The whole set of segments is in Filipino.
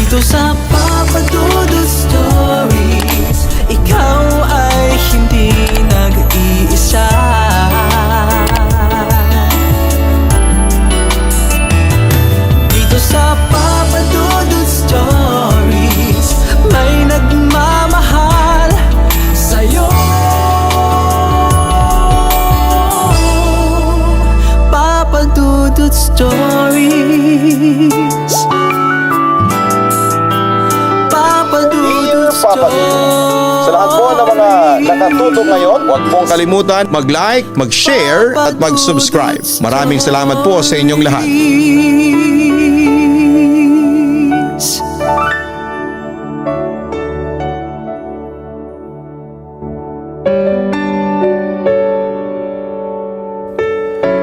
Dito sa Papa Dudut Stories, ikaw ay hindi nag-iisa. Dito sa Papa Dudut Stories, may nagmamahal sa'yo. Papa Dudut Stories, Papa Dudut Stories. Sa lahat po ng mga nakatutok ngayon, huwag pong kalimutan mag-like, mag-share at mag-subscribe. Maraming salamat po sa inyong lahat.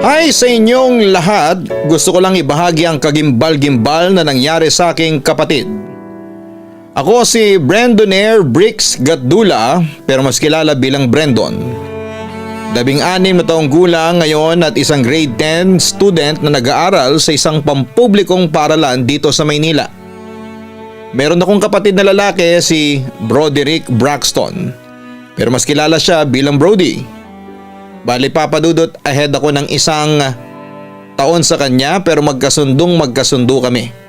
Hi sa inyong lahat! Gusto ko lang ibahagi ang kagimbal-gimbal na nangyari sa aking kapatid. Ako si Brendonaire Bricks Gatdula, pero mas kilala bilang Brendon. 16 na taong gulang ngayon at isang grade 10 student na nag-aaral sa isang pampublikong paaralan dito sa Maynila. Meron akong kapatid na lalaki, si Broderick Braxton, pero mas kilala siya bilang Brody. Bali papadudot, ahead ako ng isang taon sa kanya, pero magkasundo kami.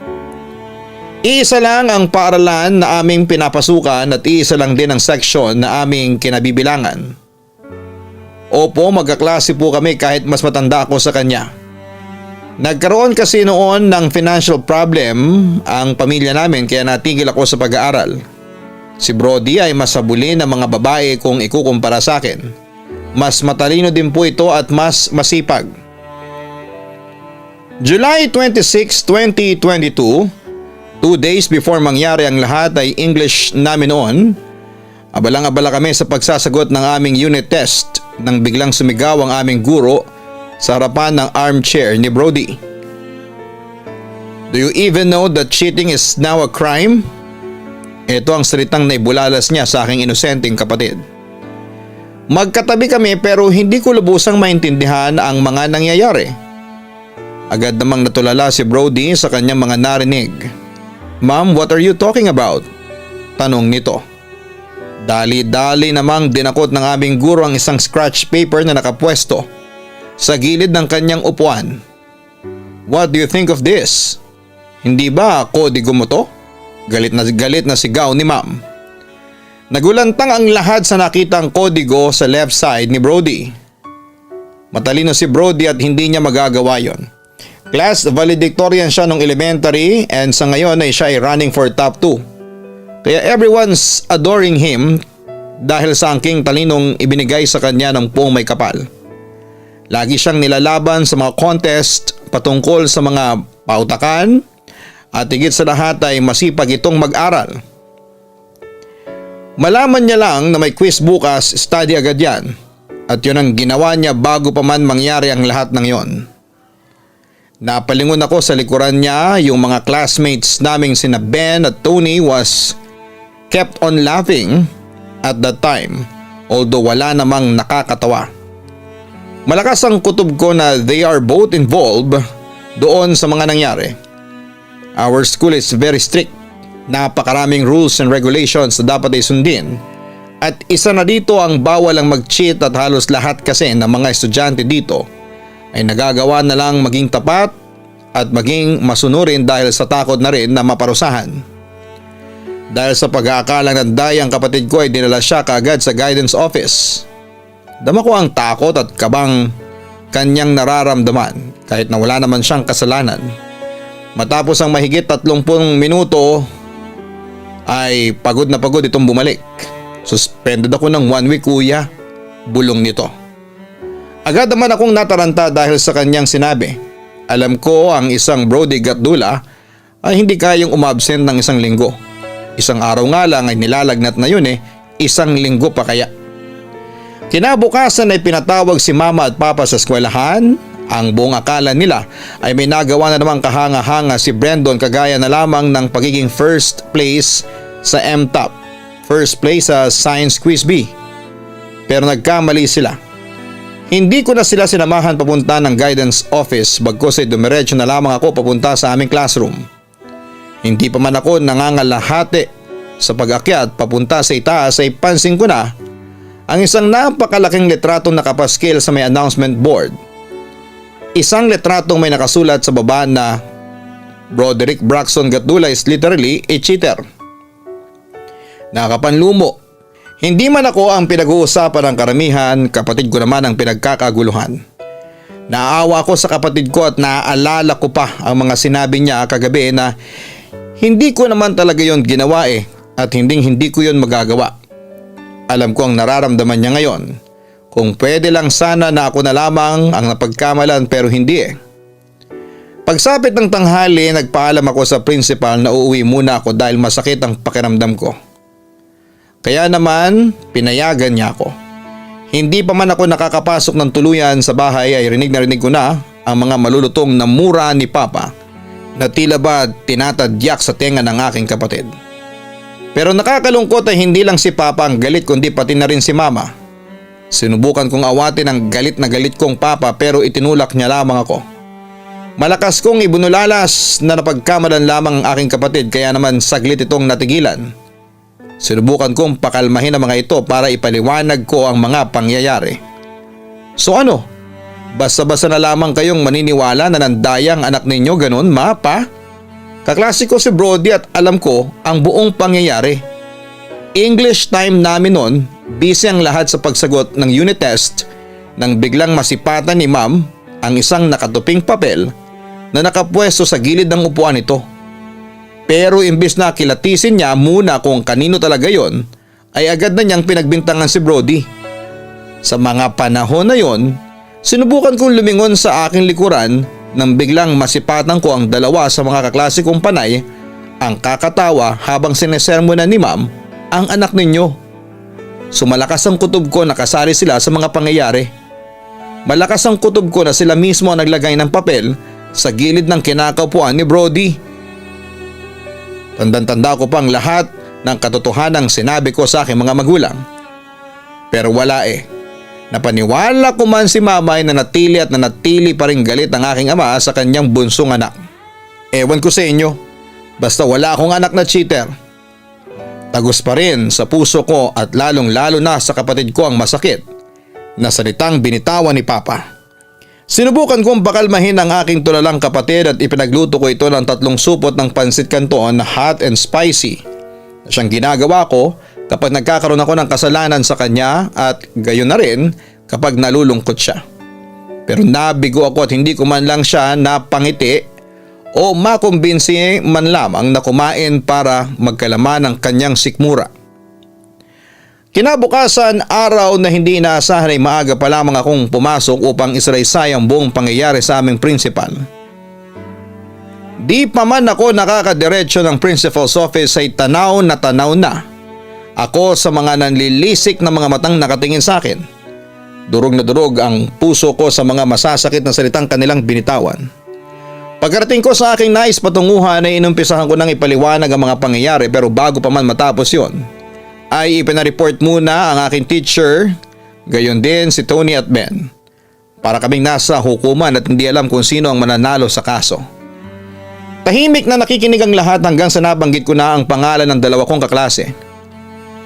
Iisa lang ang paaralan na aming pinapasukan at iisa lang din ang section na aming kinabibilangan. Opo, magkaklase po kami kahit mas matanda ako sa kanya. Nagkaroon kasi noon ng financial problem ang pamilya namin kaya natigil ako sa pag-aaral. Si Brody ay masabuli ng mga babae kung ikukumpara sa akin. Mas matalino din po ito at mas masipag. July 26, 2022, 2 days before mangyari ang lahat ay English namin noon. Abalang-abala kami sa pagsasagot ng aming unit test nang biglang sumigaw ang aming guro sa harapan ng armchair ni Brody. Do you even know that cheating is now a crime? Ito ang salitang naibulalas niya sa aking inosenteng kapatid. Magkatabi kami pero hindi ko lubusang maintindihan ang mga nangyayari. Agad namang natulala si Brody sa kanyang mga narinig. "Ma'am, what are you talking about?" tanong nito. Dali-dali namang dinakot ng aming guro ang isang scratch paper na nakapwesto sa gilid ng kanyang upuan. "What do you think of this? Hindi ba kodigo mo to?" Galit na sigaw ni ma'am. Nagulantang ang lahat sa nakitang kodigo sa left side ni Brody. Matalino si Brody at hindi niya magagawa yon. Class valedictorian siya nung elementary and sa ngayon ay siya ay running for top 2. Kaya everyone's adoring him dahil sa angking talinong ibinigay sa kanya ng Pong May Kapal. Lagi siyang nilalaban sa mga contest patungkol sa mga pautakan at higit sa lahat ay masipag itong mag-aral. Malaman niya lang na may quiz bukas, study agad yan. At yun ang ginawa niya bago pa man mangyari ang lahat ng yon. Napalingon ako sa likuran niya, yung mga classmates naming sina Ben at Tony was kept on laughing at that time, although wala namang nakakatawa. Malakas ang kutob ko na they are both involved doon sa mga nangyari. Our school is very strict. Napakaraming rules and regulations na dapat ay sundin. At isa na dito ang bawal ang mag-cheat at halos lahat kasi ng mga estudyante dito ay nagagawa na lang maging tapat at maging masunurin dahil sa takot na rin na maparusahan. Dahil sa pag-aakalang nanday ang kapatid ko ay dinala siya kaagad sa guidance office. Dama ko ang takot at kabang kanyang nararamdaman kahit na wala naman siyang kasalanan. Matapos ang mahigit 30 minuto ay pagod na pagod itong bumalik. Suspended ako ng 1 week kuya, bulong nito. Agad naman akong nataranta dahil sa kanyang sinabi. Alam ko ang isang Brody Gatdula ay hindi kayang umabsent ng 1 linggo. 1 araw nga lang ay nilalagnat na yun isang linggo pa kaya. Kinabukasan ay pinatawag si mama at papa sa eskwelahan. Ang buong akala nila ay may nagawa na namang kahanga-hanga si Brendon kagaya na lamang ng pagiging first place sa MTOP. First place sa Science Quiz B. Pero nagkamali sila. Hindi ko na sila sinamahan papunta ng guidance office bagkus ay dumiretso na lamang ako papunta sa aming classroom. Hindi pa man ako nangangalahati sa pag-akyat papunta sa itaas ay pansin ko na ang isang napakalaking litratong nakapaskil sa may announcement board. Isang litratong may nakasulat sa baba na Broderick Braxton Gatdula is literally a cheater. Nakapanlumo. Hindi man ako ang pinag-uusapan ng karamihan, kapatid ko naman ang pinagkakaguluhan. Naawa ko sa kapatid ko at naaalala ko pa ang mga sinabi niya kagabi na hindi ko naman talaga yon ginawa at hindi ko yon magagawa. Alam ko ang nararamdaman niya ngayon. Kung pwede lang sana na ako na lamang ang napagkamalan pero hindi Pagsapit ng tanghali, nagpaalam ako sa principal na uuwi muna ako dahil masakit ang pakiramdam ko. Kaya naman, pinayagan niya ako. Hindi pa man ako nakakapasok ng tuluyan sa bahay ay rinig ko na ang mga malulutong na mura ni Papa na tila ba tinatadyak sa tenga ng aking kapatid. Pero nakakalungkot ay hindi lang si Papa ang galit kundi pati na rin si Mama. Sinubukan kong awatin ang galit na galit kong Papa pero itinulak niya lamang ako. Malakas kong ibunulalas na napagkamalan lamang ang aking kapatid kaya naman saglit itong natigilan. Sinubukan kong pakalmahin ang mga ito para ipaliwanag ko ang mga pangyayari. So ano? Basta-basta na lamang kayong maniniwala na nandaya ang anak ninyo ganun, Ma, Pa? Kaklase ko si Brody at alam ko ang buong pangyayari. English time namin noon, busy ang lahat sa pagsagot ng unit test nang biglang masipatan ni Ma'am ang isang nakatuping papel na nakapwesto sa gilid ng upuan nito. Pero imbis na kilatisin niya muna kung kanino talaga yon, ay agad na niyang pinagbintangan si Brody. Sa mga panahon na yon, sinubukan kong lumingon sa aking likuran nang biglang masipatan ko ang dalawa sa mga kaklase kong panay ang kakatawa habang sinesermonan ni Ma'am ang anak ninyo. Sumalakas ang kutob ko na kasali sila sa mga pangyayari. Malakas ang kutob ko na sila mismo ang naglagay ng papel sa gilid ng kinakaupuan ni Brody. Tandang-tanda ko pang lahat ng katotohanang sinabi ko sa aking mga magulang. Pero wala Napaniwala ko man si Mama ay nanatili pa rin galit ang aking ama sa kanyang bunsong anak. Ewan ko sa inyo, basta wala akong anak na cheater. Tagos pa rin sa puso ko at lalong-lalo na sa kapatid ko ang masakit na salitang binitawan ni Papa. Sinubukan kong pakalmahin ang aking tulalang kapatid at ipinagluto ko ito ng 3 supot ng pansit canton na hot and spicy na siyang ginagawa ko kapag nagkakaroon ako ng kasalanan sa kanya at gayon na rin kapag nalulungkot siya. Pero nabigo ako at hindi ko man lang siya napangiti o makumbinsi man lamang na kumain para magkalaman ng kanyang sikmura. Kinabukasan, araw na hindi inaasahan ay maaga pa lamang akong pumasok upang isalaysay ang buong pangyayari sa aming principal. Di pa man ako nakakadiretso ng principal's office ay tanaw na ako sa mga nanlilisik na mga matang nakatingin sa akin. Durog na durog ang puso ko sa mga masasakit na salitang kanilang binitawan. Pagkarating ko sa aking nais patunguhan ay inumpisahan ko nang ipaliwanag ang mga pangyayari pero bago pa man matapos yon, ay ipinareport muna ang aking teacher, gayon din si Tony at Ben. Para kaming nasa hukuman at hindi alam kung sino ang mananalo sa kaso. Tahimik na nakikinig ang lahat hanggang sa nabanggit ko na ang pangalan ng dalawa kong kaklase.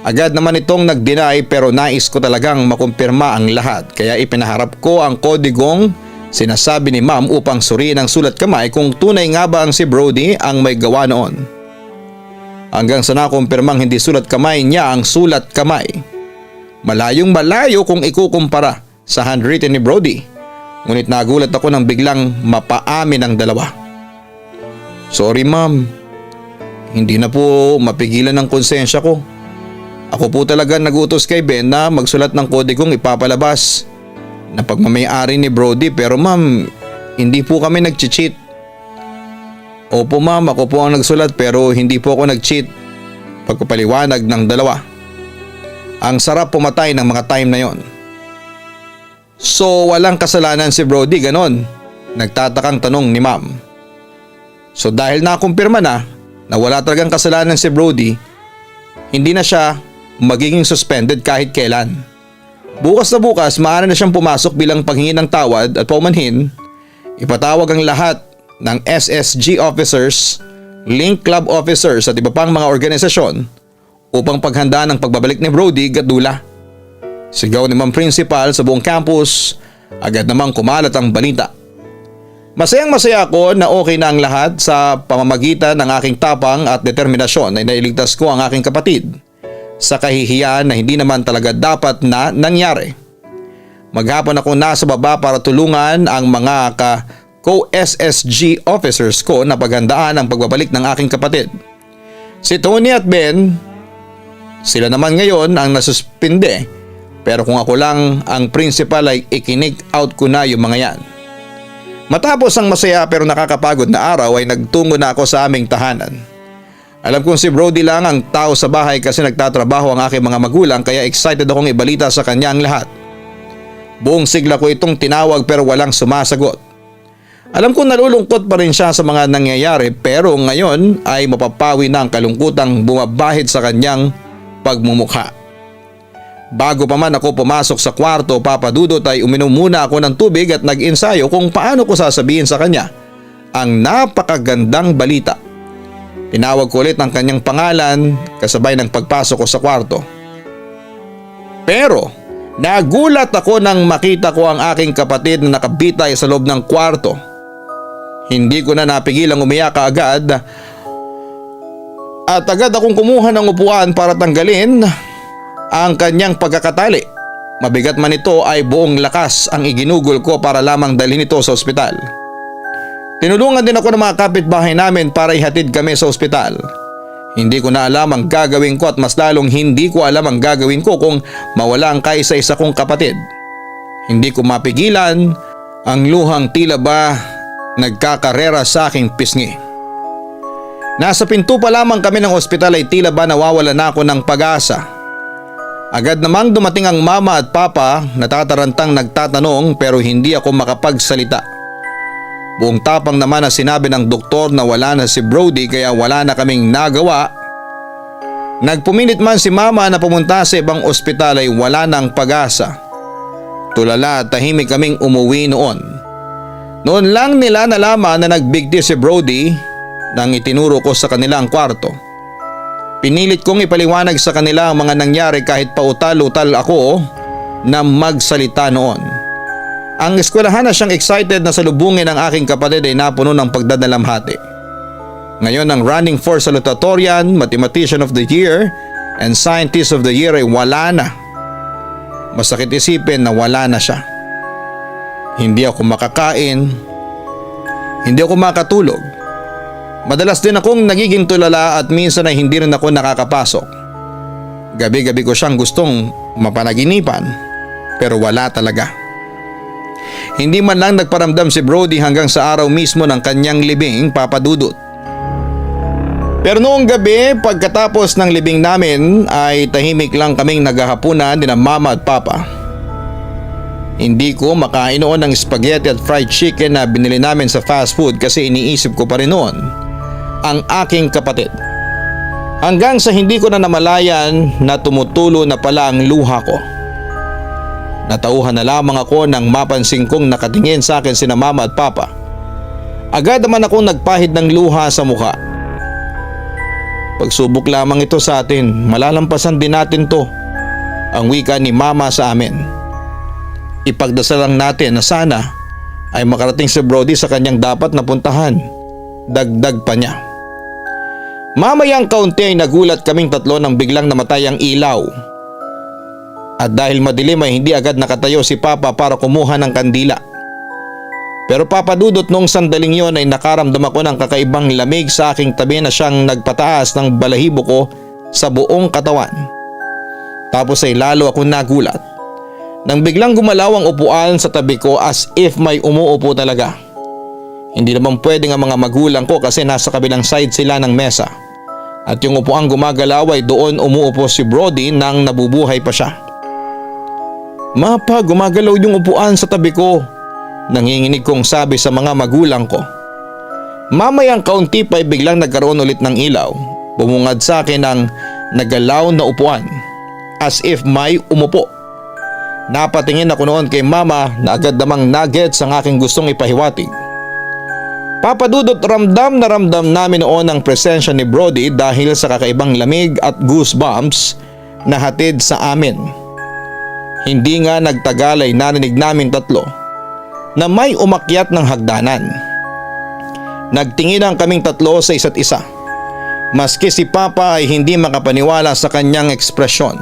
Agad naman itong nag-deny pero nais ko talagang makumpirma ang lahat kaya ipinaharap ko ang kodigong sinasabi ni Ma'am upang suriin ang sulat kamay kung tunay nga ba ang si Brody ang may gawa noon. Hanggang sa nakumpirmang hindi sulat kamay niya ang sulat kamay. Malayong malayo kung ikukumpara sa handwritten ni Brody. Ngunit nagulat ako nang biglang mapaamin ang dalawa. Sorry Ma'am, hindi na po mapigilan ang konsensya ko. Ako po talaga nagutos kay Ben na magsulat ng kodigong ipapalabas na pagmamayari ni Brody pero Ma'am, hindi po kami nag-cheat. Opo Ma'am, ako po ang nagsulat pero hindi po ako nag-cheat. Pagpapaliwanag ng dalawa. Ang sarap pumatay ng mga time na yon. So walang kasalanan si Brody, ganon? Nagtatakang tanong ni Ma'am. So dahil nakumpirma na wala talagang kasalanan si Brody, hindi na siya magiging suspended kahit kailan. Bukas na bukas maaari na siyang pumasok bilang paghingi ng tawad at paumanhin, ipatawag ang lahat ng SSG officers Link Club officers at iba pang mga organisasyon upang paghanda ng pagbabalik ni Brody Gatdula. Sigaw ni Ma'am Principal sa buong campus, agad namang kumalat ang balita. Masayang-masaya ako na okay na ang lahat sa pamamagitan ng aking tapang at determinasyon ay nailigtas ko ang aking kapatid sa kahihiyan na hindi naman talaga dapat na nangyari. Maghapon ako nasa baba para tulungan ang mga co-SSG officers ko na paghandaan ang pagbabalik ng aking kapatid. Si Tony at Ben, sila naman ngayon ang nasuspinde, pero kung ako lang ang principal ay ikinig out ko na yung mga yan. Matapos ang masaya pero nakakapagod na araw ay nagtungo na ako sa aming tahanan. Alam kong si Brody lang ang tao sa bahay kasi nagtatrabaho ang aking mga magulang kaya excited akong ibalita sa kanya ang lahat. Buong sigla ko itong tinawag pero walang sumasagot. Alam ko nalulungkot pa rin siya sa mga nangyayari pero ngayon ay mapapawi na ang kalungkutang bumabahid sa kanyang pagmumukha. Bago pa man ako pumasok sa kwarto, Papa Dudut, ay uminom muna ako ng tubig at nag-ensayo kung paano ko sasabihin sa kanya ang napakagandang balita. Tinawag ko ulit ang kanyang pangalan kasabay ng pagpasok ko sa kwarto. Pero nagulat ako nang makita ko ang aking kapatid na nakabitay sa loob ng kwarto. Hindi ko na napigilang umiyak kaagad at agad akong kumuha ng upuan para tanggalin ang kanyang pagkakatali. Mabigat man ito ay buong lakas ang iginugol ko para lamang dalhin ito sa ospital. Tinulungan din ako ng mga kapitbahay namin para ihatid kami sa ospital. Hindi ko na alam ang gagawin ko at mas lalong hindi ko alam ang gagawin ko kung mawala ang kaisa-isa kong kapatid. Hindi ko mapigilan ang luhang tila ba nagkakarera sa aking pisngi. Nasa pinto pa lamang kami ng ospital ay tila ba nawawala na ako ng pag-asa. Agad namang dumating ang mama at papa, natatarantang nagtatanong pero hindi ako makapagsalita. Buong tapang naman na sinabi ng doktor na wala na si Brody kaya wala na kaming nagawa. Nagpumilit man si mama na pumunta sa ibang ospital ay wala nang pag-asa. Tulala at tahimik kaming umuwi noon. Noon lang nila nalaman na nagbigti si Brody nang itinuro ko sa kanila ang kwarto. Pinilit kong ipaliwanag sa kanila ang mga nangyari kahit pautal-utal ako na magsalita noon. Ang eskwelahan na siyang excited na salubungin ang aking kapatid ay napuno ng pagdadalamhati. Ngayon ang running for salutatorian, Mathematician of the Year and Scientist of the Year ay wala na. Masakit isipin na wala na siya. Hindi ako makakain, hindi ako makatulog. Madalas din akong nagiging tulala at minsan ay hindi rin ako nakakapasok. Gabi-gabi ko siyang gustong mapanaginipan pero wala talaga. Hindi man lang nagparamdam si Brody hanggang sa araw mismo ng kanyang libing, Papa Dudut. Pero noong gabi pagkatapos ng libing namin ay tahimik lang kaming naghahapunan ni Mama at Papa. Hindi ko makain noon ng spaghetti at fried chicken na binili namin sa fast food kasi iniisip ko pa rin noon ang aking kapatid. Hanggang sa hindi ko na namalayan na tumutulo na pala ang luha ko. Natauhan na lamang ako nang mapansin kong nakatingin sa akin sina Mama at Papa. Agad naman akong nagpahid ng luha sa mukha. Pagsubok lamang ito sa atin, malalampasan din natin to, ang wika ni Mama sa amin. Ipagdasal lang natin na sana ay makarating si Brody sa kanyang dapat na puntahan. Dagdag pa niya. Mamayang kaunti ay nagulat kaming tatlo nang biglang namatay ang ilaw. At dahil madilim ay hindi agad nakatayo si Papa para kumuha ng kandila. Pero Papa Dudut, noong sandaling yon ay nakaramdam ako ng kakaibang lamig sa aking tabi na siyang nagpataas ng balahibo ko sa buong katawan. Tapos ay lalo ako nagulat nang biglang gumalaw ang upuan sa tabi ko as if may umuupo talaga. Hindi naman pwedeng ang mga magulang ko kasi nasa kabilang side sila ng mesa. At yung upuang gumagalaw ay doon umuupo si Brody nang nabubuhay pa siya. Mapa, gumagalaw yung upuan sa tabi ko. Nanginginig kong sabi sa mga magulang ko. Mamayang kaunti pa ay biglang nagkaroon ulit ng ilaw. Bumungad sa akin ang nagalaw na upuan as if may umupo. Napatingin ako noon kay Mama na agad namang nuggets ang aking gustong ipahiwatig. Papadudot, ramdam na ramdam namin noon ang presensya ni Brody dahil sa kakaibang lamig at goosebumps na hatid sa amin. Hindi nga nagtagal ay narinig namin tatlo na may umakyat ng hagdanan. Nagtinginan kaming tatlo sa isa't isa. Maski si Papa ay hindi makapaniwala sa kanyang ekspresyon.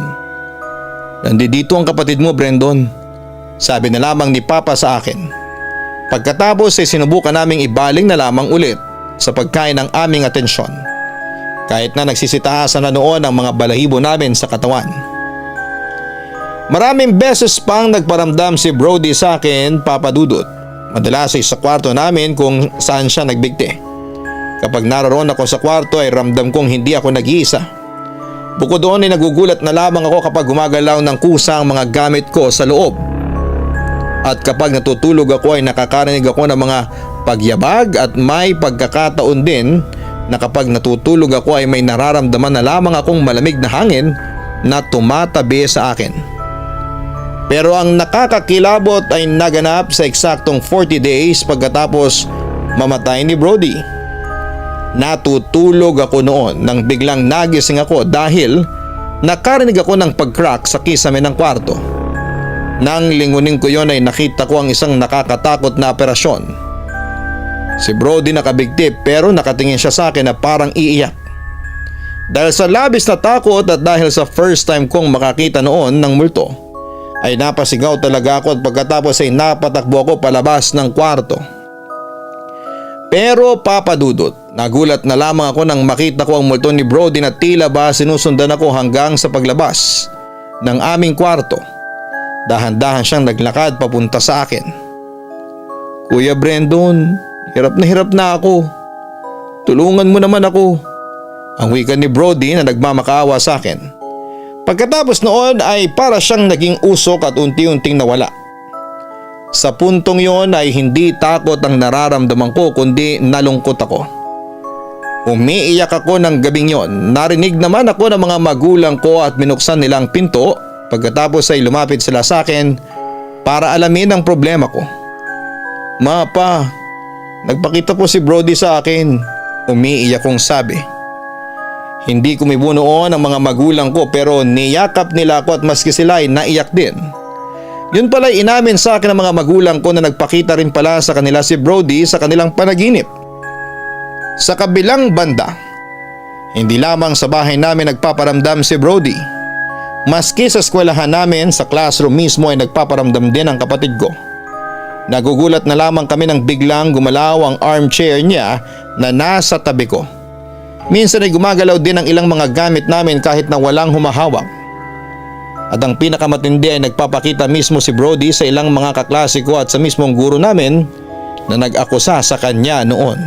"Nandito ang kapatid mo, Brendon," sabi na lamang ni Papa sa akin. Pagkatapos ay sinubukan naming ibaling na lamang ulit sa pagkain ng aming atensyon. Kahit na nagsisitaasan na noon ang mga balahibo namin sa katawan. Maraming beses pang nagparamdam si Brody sa akin, Papa Dudut. Madalas ay sa kwarto namin kung saan siya nagbigti. Kapag naroon ako sa kwarto ay ramdam kong hindi ako nag-iisa. Bukod doon ay nagugulat na lamang ako kapag gumagalaw ng kusa ang mga gamit ko sa loob. At kapag natutulog ako ay nakakarinig ako ng mga pagyabag at may pagkakataon din na kapag natutulog ako ay may nararamdaman na lamang akong malamig na hangin na tumatabi sa akin. Pero ang nakakakilabot ay naganap sa eksaktong 40 days pagkatapos mamatay ni Brody. Natutulog ako noon nang biglang nagising ako dahil nakarinig ako ng pag-crack sa kisame ng kwarto. Nang lingunin ko yon ay nakita ko ang isang nakakatakot na operasyon. Si Brody nakabigti pero nakatingin siya sa akin na parang iiyak. Dahil sa labis na takot at dahil sa first time kong makakita noon ng multo, ay napasigaw talaga ako at pagkatapos ay napatakbo ako palabas ng kwarto. Pero Papa Dudut, nagulat na lamang ako nang makita ko ang multo ni Brody na tila ba sinusundan ako hanggang sa paglabas ng aming kwarto. Dahan-dahan siyang naglakad papunta sa akin. "Kuya Brendon, hirap na ako. Tulungan mo naman ako," ang wika ni Brody na nagmamakaawa sa akin. Pagkatapos noon ay para siyang naging usok at unti-unting nawala. Sa puntong yon ay hindi takot ang nararamdaman ko kundi nalungkot ako. Umiiyak ako ng gabing yon. Narinig naman ako ng mga magulang ko at binuksan nilang pinto. Pagkatapos ay lumapit sila sa akin para alamin ang problema ko. "Ma, Pa, nagpakita po si Brody sa akin," umiiyak kong sabi. Hindi kumibo noon ang mga magulang ko pero niyakap nila ako at maski sila ay naiyak din. Yun pala inamin sa akin ng mga magulang ko na nagpakita rin pala sa kanila si Brody sa kanilang panaginip. Sa kabilang banda, hindi lamang sa bahay namin nagpaparamdam si Brody. Maski sa eskwelahan namin sa classroom mismo ay nagpaparamdam din ang kapatid ko. Nagugulat na lamang kami nang biglang gumalaw ang armchair niya na nasa tabi ko. Minsan ay gumagalaw din ang ilang mga gamit namin kahit na walang humahawak. At ang pinakamatindi ay nagpapakita mismo si Brody sa ilang mga kaklase ko at sa mismong guro namin na nag-akusa sa kanya noon.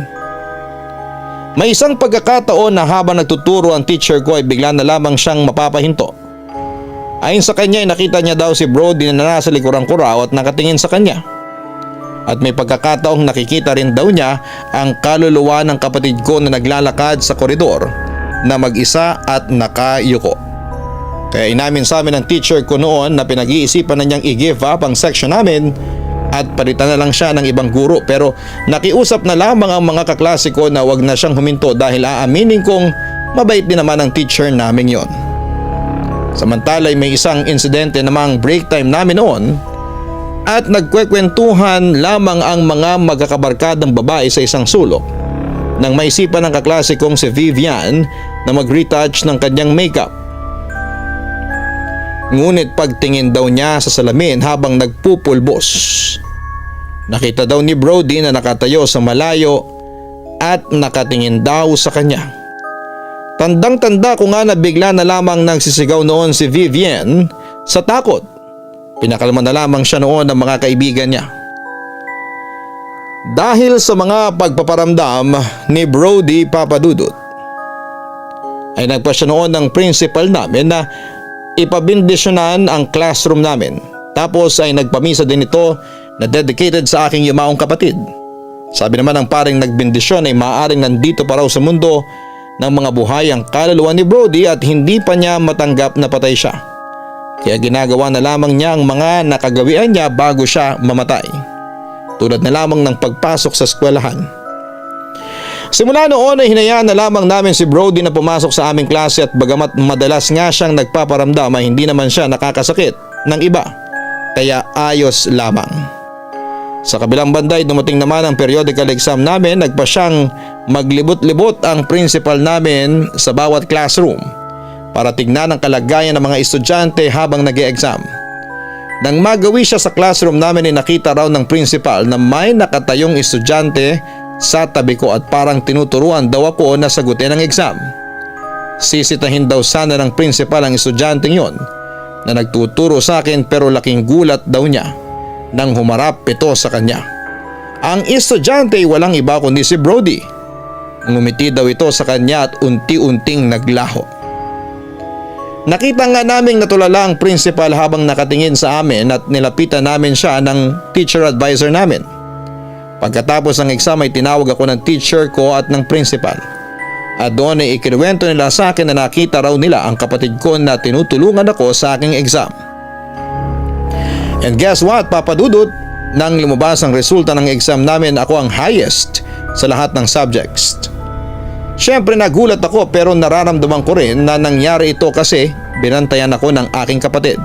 May isang pagkakataon na habang nagtuturo ang teacher ko ay bigla na lamang siyang mapapahinto. Ayon sa kanya ay nakita niya daw si Brody na nasa likuran ko raw at nakatingin sa kanya. At may pagkakataong nakikita rin daw niya ang kaluluwa ng kapatid ko na naglalakad sa koridor na mag-isa at nakayuko. Kaya inamin sa amin ng teacher ko noon na pinag-iisipan na niyang i-give up ang section namin at palitan na lang siya ng ibang guro, pero nakiusap na lamang ang mga kaklase ko na wag na siyang huminto dahil aaminin kong mabait din naman ang teacher namin yon. Samantala ay may isang insidente namang break time namin noon at nagkwekwentuhan lamang ang mga magkakabarkadang babae sa isang sulok nang maisipan ng kaklase kong si Vivian na mag-retouch ng kanyang makeup. Ngunit pagtingin daw niya sa salamin habang nagpupulbos, nakita daw ni Brody na nakatayo sa malayo at nakatingin daw sa kanya. Tandang-tanda ko nga na bigla na lamang nagsisigaw noon si Vivian sa takot. Pinakalma na lamang siya noon ng mga kaibigan niya. Dahil sa mga pagpaparamdam ni Brody, Papa Dudut, ay nagpa siya noon ng principal namin na ipabindisyonan ang classroom namin. Tapos ay nagpamisa din ito na dedicated sa aking yumaong kapatid. Sabi naman ng paring nagbindisyon ay maaaring nandito pa raw sa mundo ng mga buhay ang kaluluwa ni Brody at hindi pa niya matanggap na patay siya. Kaya ginagawa na lamang niya ang mga nakagawian niya bago siya mamatay. Tulad na lamang ng pagpasok sa eskwelahan. Simula noon ay hinayaan na lamang namin si Brody na pumasok sa aming klase at bagamat madalas nga siyang nagpaparamdam ay hindi naman siya nakakasakit ng iba. Kaya ayos lamang. Sa kabilang banda ay dumating naman ang periodical exam namin, nagpa siyang maglibot-libot ang principal namin sa bawat classroom para tignan ang kalagayan ng mga estudyante habang nag-e-exam. Nang magawi siya sa classroom namin ay nakita raw ng principal na may nakatayong estudyante sa tabi ko at parang tinuturuan daw ako na sagutin ang exam. Sisitahin daw sana ng principal ang estudyanteng yon na nagtuturo sa akin pero laking gulat daw niya nang humarap ito sa kanya. Ang estudyante ay walang iba kundi si Brody. Ngumiti daw ito sa kanya at unti-unting naglaho. Nakita nga naming natulala ang principal habang nakatingin sa amin at nilapitan namin siya ng teacher advisor namin. Pagkatapos ng exam ay tinawag ako ng teacher ko at ng principal. At doon ay ikinuwento nila sa akin na nakita raw nila ang kapatid ko na tinutulungan ako sa aking exam. And guess what, Papa Dudut? Nang lumabas ang resulta ng exam namin, ako ang highest sa lahat ng subjects. Siyempre nagulat ako pero nararamdaman ko rin na nangyari ito kasi binantayan ako ng aking kapatid.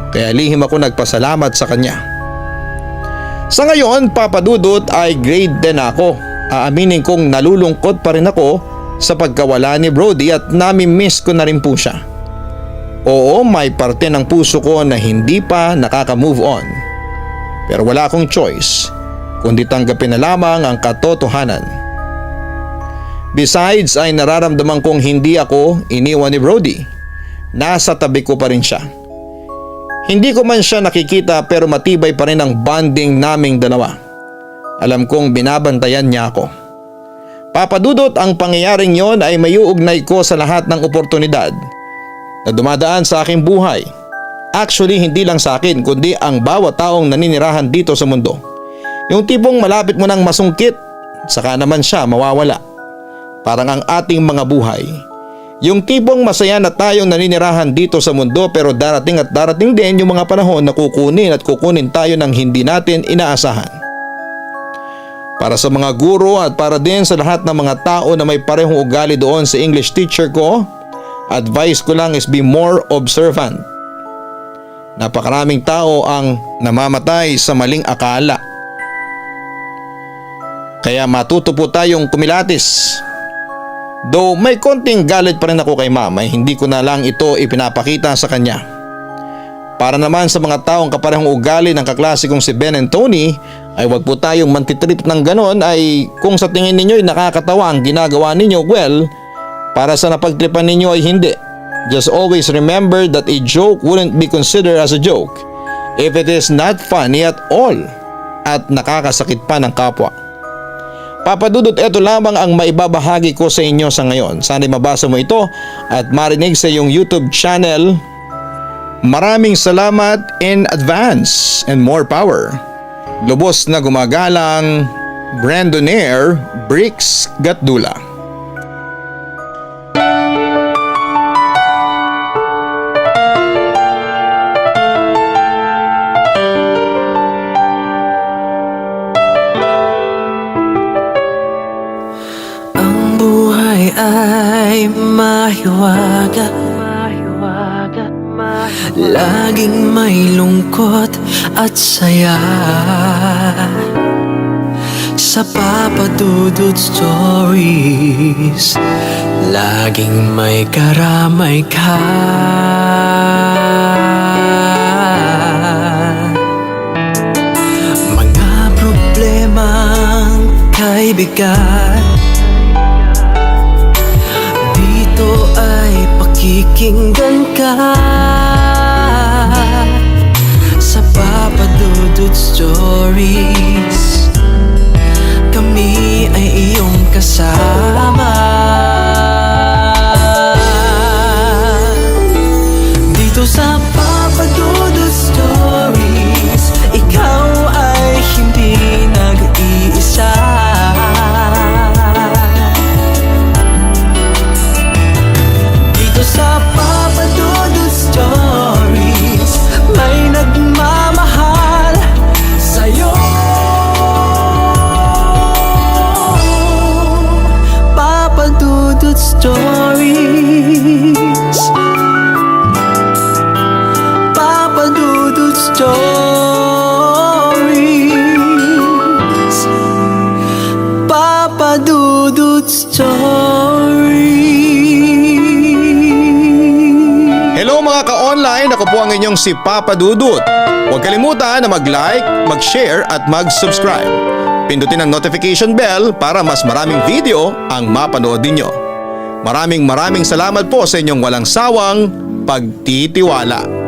Kaya lihim ako nagpasalamat sa kanya. Sa ngayon, Papa Dudut, ay grade 10 ako. Aaminin kong nalulungkot pa rin ako sa pagkawala ni Brody at nami-miss ko na rin po siya. Oo, may parte ng puso ko na hindi pa nakaka-move on. Pero wala akong choice kundi tanggapin na lamang ang katotohanan. Besides ay nararamdaman kong hindi ako iniwan ni Brody. Nasa tabi ko pa rin siya. Hindi ko man siya nakikita pero matibay pa rin ang bonding naming dalawa. Alam kong binabantayan niya ako. Papa Dudut, ang pangyayaring yon ay mayuugnay ko sa lahat ng oportunidad na dumadaan sa aking buhay. Actually, hindi lang sa akin kundi ang bawat taong naninirahan dito sa mundo. Yung tipong malapit mo nang masungkit, saka naman siya mawawala. Parang ang ating mga buhay. Yung tipong masaya na tayong naninirahan dito sa mundo pero darating at darating din yung mga panahon na kukunin at kukunin tayo ng hindi natin inaasahan. Para sa mga guro at para din sa lahat ng mga tao na may parehong ugali doon sa English teacher ko, advice ko lang is be more observant. Napakaraming tao ang namamatay sa maling akala. Kaya matuto po tayong kumilatis. Though may konting galit pa rin ako kay mama, hindi ko na lang ito ipinapakita sa kanya. Para naman sa mga taong kaparehong ugali ng kaklase kong si Ben and Tony, ay wag po tayong mantitrip ng ganon. Ay kung sa tingin ninyo ay nakakatawa ang ginagawa ninyo, well, para sa napagtripan ninyo ay hindi. Just always remember that a joke wouldn't be considered as a joke if it is not funny at all at nakakasakit pa ng kapwa. Papa Dudut, ito lamang ang maibabahagi ko sa inyo sa ngayon. Sana'y mabasa mo ito at marinig sa iyong YouTube channel. Maraming salamat in advance and more power. Lubos na gumagalang, Brandonaire Bricks Gatdula. Ay mahiwaga, laging may lungkot at saya. Sa Papa Dudut Stories, laging may karamay ka. Mga problemang kaibigan, ay pakikinggan ka. Sa Papa Dudut Stories, kami ay iyong kasama. Dito sa Papa Dudut Stories, ikaw ay hindi nag-iisa. Sa Papa Dudut Stories, may nagmamahal sa'yo. story. Hello mga ka-online, ako po ang inyong si Papa Dudut. Huwag kalimutan na mag-like, mag-share at mag-subscribe. Pindutin ang notification bell para mas maraming video ang mapanood ninyo. Maraming salamat po sa inyong walang sawang pagtitiwala.